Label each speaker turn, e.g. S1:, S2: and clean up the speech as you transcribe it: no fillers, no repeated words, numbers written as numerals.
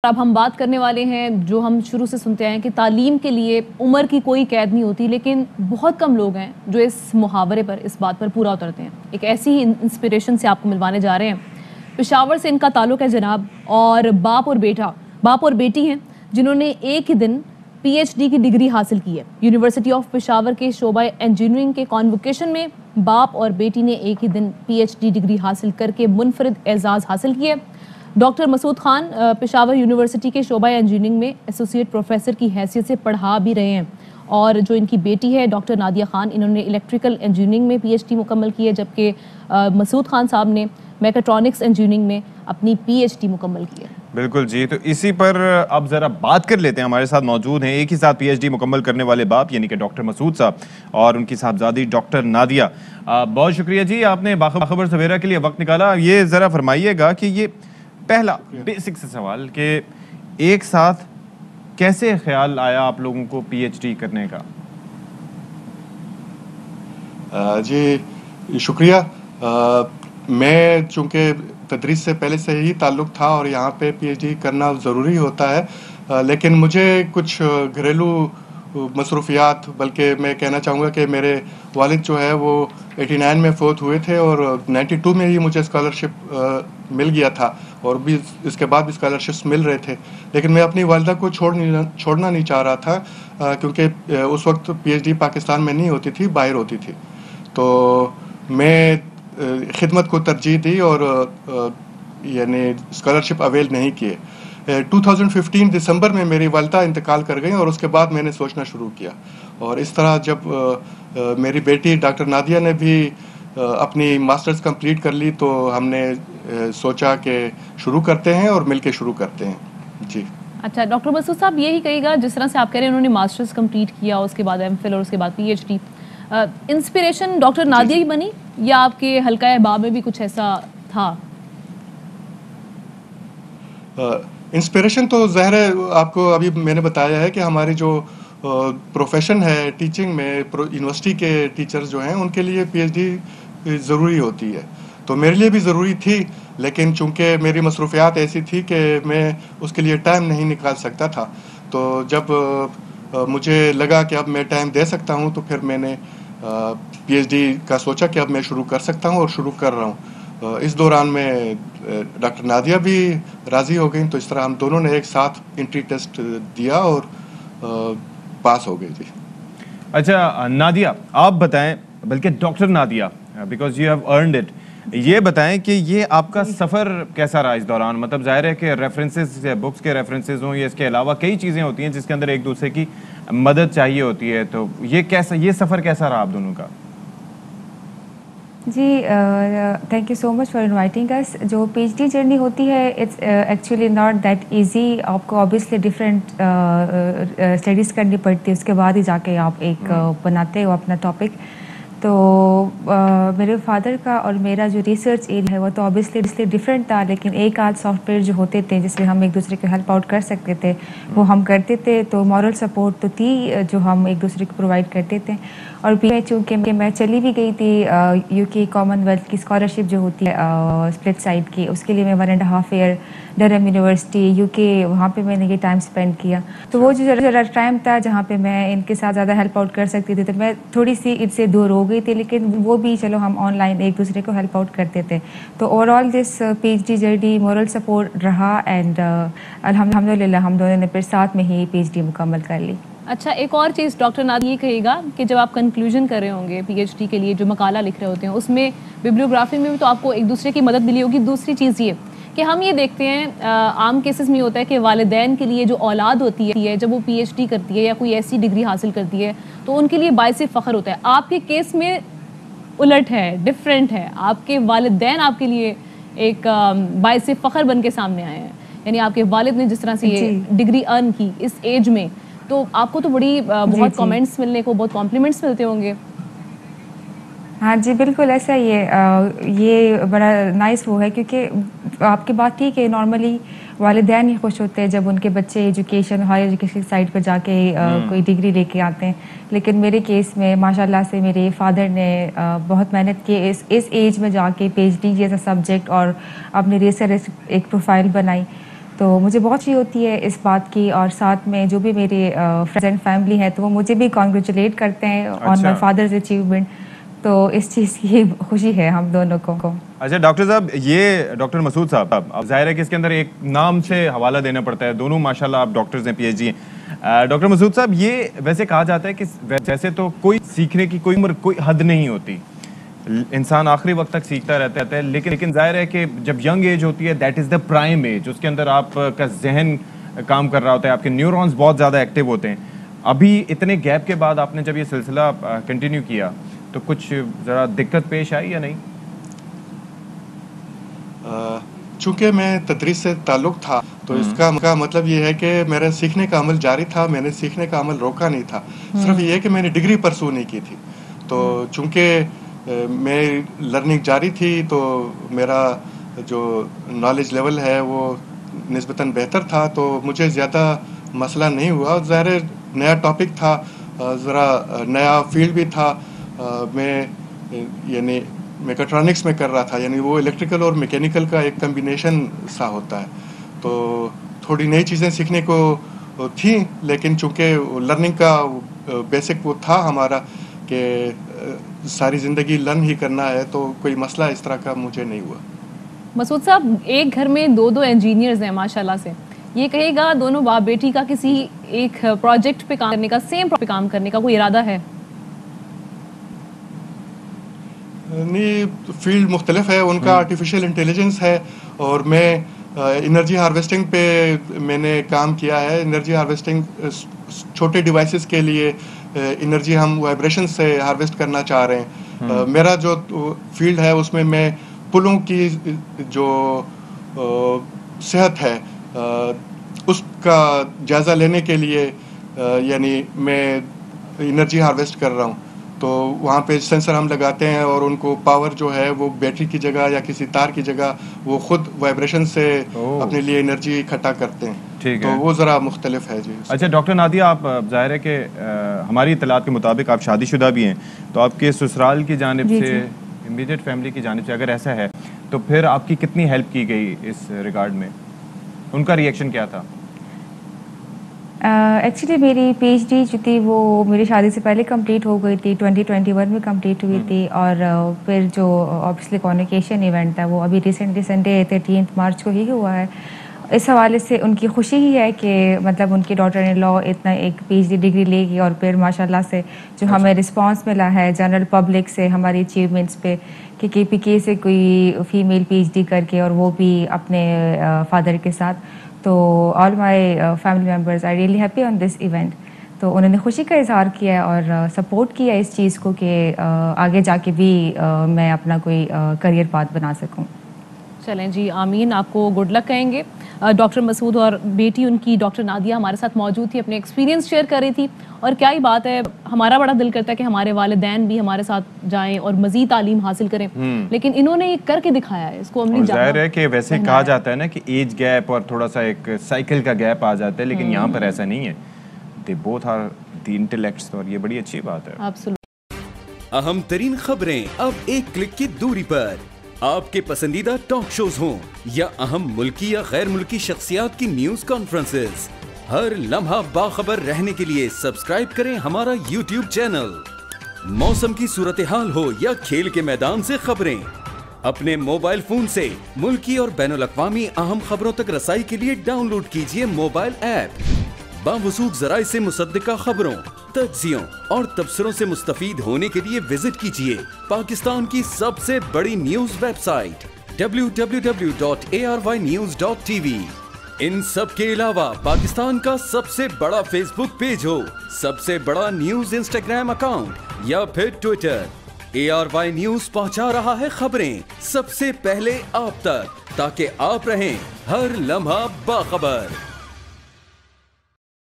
S1: اب ہم بات کرنے والے ہیں جو ہم شروع سے سنتے ہیں کہ تعلیم کے لیے عمر کی کوئی قید نہیں ہوتی، لیکن بہت کم لوگ ہیں جو اس محاورے پر، اس بات پر پورا اترتے ہیں۔ ایک ایسی ہی انسپریشن سے آپ کو ملوانے جا رہے ہیں۔ پشاور سے ان کا تعلق ہے جناب، اور باپ اور بیٹی ہیں جنہوں نے ایک ہی دن پی ایچ ڈی کی ڈگری حاصل کی ہے۔ یونیورسٹی آف پشاور کے شعبہ انجینئرنگ کے کانوکیشن میں باپ اور بیٹی نے ایک ہی دن پی ایچ ڈی ڈگری حاصل کر کے منفرد اعزاز حاصل کیا ہے۔ ڈاکٹر مسعود خان پشاور یونیورسٹی کے شعبہ انجینئرنگ میں ایسوسیٹ پروفیسر کی حیثیت سے پڑھا بھی رہے ہیں، اور جو ان کی بیٹی ہے ڈاکٹر نادیہ خان، انہوں نے الیکٹریکل انجینئرنگ میں پی ایچ ڈی مکمل کی ہے، جبکہ مسعود خان صاحب نے میکاٹرونکس انجینئرنگ میں اپنی پی ایچ ڈی مکمل کی ہے۔
S2: بالکل جی، تو اسی پر اب ذرا بات کر لیتے ہیں۔ ہمارے ساتھ موجود ہیں ایک ہی ساتھ پی ایچ ڈی مکمل کرنے والے باپ، یعنی کہ ڈاکٹر مسعود صاحب اور ان کی صاحبزادی ڈاکٹر نادیہ۔ بہت شکریہ جی، آپ نے باخبر سویرا کے لیے وقت نکالا۔ یہ ذرا فرمائیے گا کہ یہ پہلا بیسک سے سوال کہ ایک ساتھ کیسے خیال آیا آپ لوگوں کو پی ایچ ڈی کرنے کا؟
S3: جی شکریہ۔ میں چونکہ تدریس سے پہلے سے ہی تعلق تھا اور یہاں پہ پی ایچ ڈی کرنا ضروری ہوتا ہے، لیکن مجھے کچھ گھریلو مصروفیات، بلکہ میں کہنا چاہوں گا کہ میرے والد جو ہے وہ 89 میں فوت ہوئے تھے، اور 92 میں ہی مجھے اسکالرشپ مل گیا تھا، اور بھی اس کے بعد بھی اسکالرشپس مل رہے تھے، لیکن میں اپنی والدہ کو چھوڑنا نہیں چاہ رہا تھا، کیونکہ اس وقت پی ایچ ڈی پاکستان میں نہیں ہوتی تھی، باہر ہوتی تھی۔ تو میں خدمت کو ترجیح دی اور یعنی اسکالرشپ اویل نہیں کیے۔ 2015 دسمبر میں میری والدہ انتقال کر گئیں، اور اس کے بعد میں نے سوچنا شروع کیا، اور اس طرح جب میری بیٹی ڈاکٹر نادیہ نے بھی اپنی ماسٹرز کمپلیٹ کر لی، تو ہم نے سوچا کہ شروع کرتے ہیں اور مل کے شروع کرتے ہیں۔ جی
S1: اچھا ڈاکٹر مسعود صاحب، یہی کہے گا جس طرح سے آپ کہہ رہے ہیں انہوں نے ماسٹرز کمپلیٹ کیا، اس کے بعد ایم فل اور اس کے بعد P H D, inspiration doctor Nadia ہی بنی یا آپ کے حلقہ احباب میں بھی کچھ ایسا تھا؟
S3: انسپریشن تو ظاہر ہے، آپ کو ابھی میں نے بتایا ہے کہ ہماری جو پروفیشن ہے ٹیچنگ میں، یونیورسٹی کے ٹیچرز جو ہیں ان کے لیے پی ایچ ڈی ضروری ہوتی ہے، تو میرے لیے بھی ضروری تھی، لیکن چونکہ میری مصروفیات ایسی تھی کہ میں اس کے لیے ٹائم نہیں نکال سکتا تھا، تو جب مجھے لگا کہ اب میں ٹائم دے سکتا ہوں، تو پھر میں نے پی ایچ ڈی کا سوچا کہ اب میں شروع کر سکتا ہوں، اور شروع کر رہا ہوں۔ اس دوران میں ڈاکٹر نادیہ بھی راضی ہو گئیں، تو اس طرح ہم دونوں نے ایک ساتھ انٹری ٹیسٹ دیا اور پاس ہو گئے۔ جی
S2: اچھا نادیہ، آپ بتائیں، بلکہ doctor Nadia, because you have earned it, یہ بتائیں کہ یہ آپ کا سفر کیسا رہا اس دوران؟ مطلب ظاہر ہے کہ ریفرنسز، بکس کے ریفرنسز ہوں یا اس کے علاوہ کئی چیزیں ہوتی ہیں جس کے اندر ایک دوسرے کی مدد چاہیے ہوتی ہے، تو یہ سفر کیسا رہا آپ دونوں کا؟
S4: جی thank you so much for inviting us. جو پی ایچ ڈی جرنی ہوتی ہے it's actually not that easy, آپ کو اوبیسلی ڈفرینٹ اسٹڈیز کرنی پڑتی ہے، اس کے بعد ہی جا کے آپ ایک بناتے ہو اپنا ٹاپک۔ تو میرے فادر کا اور میرا جو ریسرچ ایریا ہے وہ تو اوبیسلی ڈفرینٹ تھا، لیکن ایک آدھ سافٹ ویئر جو ہوتے تھے جس میں ہم ایک دوسرے کو ہیلپ آؤٹ کر سکتے تھے وہ ہم کرتے تھے، تو مورل سپورٹ تو تھی جو ہم ایک دوسرے کو پرووائڈ کرتے تھے۔ اور بھی چونکہ میں چلی بھی گئی تھی یو کے کامن ویلتھ کی اسکالرشپ جو ہوتی ہے اسپلٹ سائڈ کی، اس کے لیے میں 1.5 ایئر ڈرہم یونیورسٹی یو کے، وہاں پہ میں نے یہ ٹائم اسپینڈ کیا، تو وہ جو ذرا ٹائم تھا جہاں پہ میں ان کے ساتھ زیادہ ہیلپ آؤٹ کر سکتی تھی، تو میں تھوڑی سی ان سے دور ہو گئی تھی، لیکن وہ بھی چلو ہم آن لائن ایک دوسرے کو ہیلپ آؤٹ کرتے تھے۔ تو overall this P H D journey moral support رہا، اینڈ الحمد للہ ہم دونوں نے پھر ساتھ میں ہی پی ایچ ڈی مکمل کر لی۔
S1: اچھا ایک اور چیز ڈاکٹر نادیہ یہ کہے گا کہ جب آپ کنکلوژن کر رہے ہوں گے پی ایچ ڈی کے لیے، جو مقالہ لکھ رہے ہوتے ہیں، اس میں بیبلیوگرافی میں بھی تو آپ کو ایک دوسرے کی مدد ملی ہوگی۔ دوسری چیز یہ کہ ہم یہ دیکھتے ہیں عام کیسز میں ہوتا ہے کہ والدین کے لیے جو اولاد ہوتی ہے جب وہ پی ایچ ڈی کرتی ہے یا کوئی ایسی ڈگری حاصل کرتی ہے تو ان کے لیے باعث فخر ہوتا ہے۔ آپ کے کیس میں الٹ ہے، ڈفرینٹ ہے، آپ کے والدین آپ کے لیے ایک باعث فخر بن کے سامنے آئے ہیں، یعنی آپ کے والد نے جس طرح سے یہ ڈگری ارن کی اس ایج میں، تو آپ کو تو بہت کامنٹس ملنے کو، بہت کمپلیمنٹس ملتے ہوں گے۔
S4: ہاں جی بالکل ایسا ہی ہے، یہ بڑا نائس وہ ہے، کیونکہ آپ کی بات تھی کہ نارملی والدین ہی خوش ہوتے ہیں جب ان کے بچے ایجوکیشن، ہائر ایجوکیشن سائٹ پر جا کے کوئی ڈگری لے کے آتے ہیں، لیکن میرے کیس میں ماشاء اللہ سے میرے فادر نے بہت محنت کی اس ایج میں جا کے پی ایچ ڈی جیسا سبجیکٹ اور اپنی ریسرچ ایک پروفائل بنائی، تو مجھے بہت خوشی ہوتی ہے اس بات کی, اور ساتھ میں جو بھی میرے فرینڈز اینڈ فیملی ہیں تو وہ مجھے بھی کانگریچولیٹ کرتے ہیں آن مائی فادرز اچیومنٹ. تو اس چیز کی خوشی ہے ہم دونوں کو.
S2: اچھا ڈاکٹر صاحب, یہ ڈاکٹر مسعود صاحب, اب ظاہر ہے کہ اس کے اندر ایک نام سے حوالہ دینا پڑتا ہے, دونوں ماشاءاللہ آپ ڈاکٹرز ہیں, پی ایچ ڈی ہیں. ڈاکٹر مسعود صاحب, یہ ویسے کہا جاتا ہے کہ جیسے تو کوئی سیکھنے کی کوئی عمر, کوئی حد نہیں ہوتی, انسان آخری وقت تک سیکھتا رہتا ہے, لیکن ظاہر ہے کہ جب ینگ ایج ہوتی ہے that is the prime age, اس کے اندر آپ کا ذہن کام کر رہا ہوتا ہے, آپ کے نیورونز بہت زیادہ ایکٹیو ہوتے ہیں. ابھی اتنے گیپ کے بعد آپ نے جب یہ سلسلہ کنٹینیو کیا تو کچھ ذرا دقت پیش آئی یا نہیں؟
S3: چونکہ میں تدریس سے تعلق تھا تو اس کا مطلب یہ ہے کہ میرا سیکھنے کا عمل جاری تھا, میں نے سیکھنے کا عمل روکا نہیں تھا, صرف یہ ہے کہ میں نے ڈگری پرسو نہیں کی تھی. تو چونکہ میں لرننگ جاری تھی تو میرا جو نالج لیول ہے وہ نسبتاً بہتر تھا, تو مجھے زیادہ مسئلہ نہیں ہوا. ظاہر نیا ٹاپک تھا, ذرا نیا فیلڈ بھی تھا, میں یعنی میکاٹرانکس میں کر رہا تھا, یعنی وہ الیکٹریکل اور میکینیکل کا ایک کمبینیشن سا ہوتا ہے. تو تھوڑی نئی چیزیں سیکھنے کو تھیں, لیکن چونکہ لرننگ کا بیسک وہ تھا ہمارا کہ ساری زندگی لرن ہی کرنا ہے, تو کوئی مسئلہ اس طرح کا مجھے نہیں ہوا.
S1: مسعود صاحب, ایک گھر میں دو انجینئرز ہیں ماشاءاللہ سے, یہ کہے گا دونوں باپ بیٹی کا کسی ایک پروجیکٹ پہ کام کرنے کا, سیم پہ کام کرنے کا کوئی ارادہ ہے؟
S3: نہیں, فیلڈ مختلف ہے, ان کا آرٹیفیشیل انٹیلیجنس ہے اور میں انرجی ہارویسٹنگ پہ میں نے کام کیا ہے. انرجی ہارویسٹنگ چھوٹے ڈیوائسز کے لیے انرجی ہم وائبریشن سے ہارویسٹ کرنا چاہ رہے ہیں. میرا جو فیلڈ ہے اس میں پلوں کی جو صحت ہے اس کا جائزہ لینے کے لیے یعنی میں انرجی ہارویسٹ کر رہا ہوں. تو وہاں پہ سینسر ہم لگاتے ہیں اور ان کو پاور جو ہے وہ بیٹری کی جگہ یا کسی تار کی جگہ وہ خود وائبریشن سے اپنے لیے انرجی اکٹھا کرتے ہیں. تو وہ ذرا مختلف ہے. جی
S2: اچھا ڈاکٹر نادیہ, آپ ظاہر ہے کہ ہماری اطلاعات کے مطابق آپ شادی شدہ بھی ہیں, تو آپ کے سسرال کی جانب سے, امیڈیٹ فیملی کی جانب سے اگر ایسا ہے تو پھر آپ کی کتنی ہیلپ کی گئی اس ریگارڈ میں, ان کا ریئیکشن کیا تھا؟
S4: ایکچولی میری پی ایچ ڈی جو تھی وہ میری شادی سے پہلے کمپلیٹ ہو گئی تھی, 2021 میں کمپلیٹ ہوئی تھی, اور پھر جو آبویسلی کانوکیشن ایونٹ ہے وہ ابھی ریسنٹلی سنڈے 13 مارچ کو ہی ہوا ہے. اس حوالے سے ان کی خوشی ہی ہے کہ مطلب ان کی ڈاٹر ان لا اتنا ایک پی ایچ ڈی ڈگری لے گی, اور پھر ماشاء اللہ سے جو ہمیں رسپانس ملا ہے جنرل پبلک سے ہماری اچیومنٹس پہ کہ کے پی کے سے کوئی فیمیل پی ایچ ڈی کر کے, اور وہ بھی اپنے فادر کے ساتھ. تو all my family members are really happy on this event. تو انہوں نے خوشی کا اظہار کیا ہے اور سپورٹ کیا اس چیز کو کہ آگے جا کے بھی میں اپنا کوئی کریئر پاتھ بنا سکوں.
S1: چلیں جی, آمین, آپ کو گڈ لک کہیں گے. ڈاکٹر مسعود اور بیٹی ان کی ڈاکٹر نادیہ ہمارے ساتھ موجود تھی, اپنے ایکسپیرینس شیئر کر رہی تھی, اور کیا ہی بات ہے, ہمارا بڑا دل کرتا ہے کہ ہمارے والدین بھی ہمارے ساتھ جائیں اور مزید تعلیم حاصل کریں, لیکن انہوں نے یہ کر کے دکھایا ہے, اس کو ہم نے
S2: ظاہر ہے کہ ویسے کہا جاتا ہے نا کہ ایج گیپ اور تھوڑا سا ایک سائیکل کا گیپ آ جاتا ہے, لیکن یہاں پر ایسا نہیں ہے, they both are the intellects, اور یہ بڑی اچھی بات ہے.
S5: اہم ترین خبریں اب ایک کلک کی دوری پر, آپ کے پسندیدہ ٹاک شوز ہوں یا اہم ملکی یا غیر ملکی شخصیات کی نیوز کانفرنسز, ہر لمحہ باخبر رہنے کے لیے سبسکرائب کریں ہمارا یوٹیوب چینل. موسم کی صورتحال ہو یا کھیل کے میدان سے خبریں, اپنے موبائل فون سے ملکی اور بین الاقوامی اہم خبروں تک رسائی کے لیے ڈاؤن لوڈ کیجیے موبائل ایپ. باوثوق ذرائع سے مصدقہ خبروں, تجزیوں اور تبصروں سے مستفید ہونے کے لیے وزٹ کیجیے پاکستان کی سب سے بڑی نیوز ویب سائٹ www.arYnews.tv. ان سب کے علاوہ پاکستان کا سب سے بڑا فیس بک پیج ہو, سب سے بڑا نیوز انسٹاگرام اکاؤنٹ یا پھر ٹویٹر, ARY نیوز پہنچا رہا ہے خبریں سب سے پہلے آپ تک, تاکہ آپ رہیں ہر لمحہ باخبر.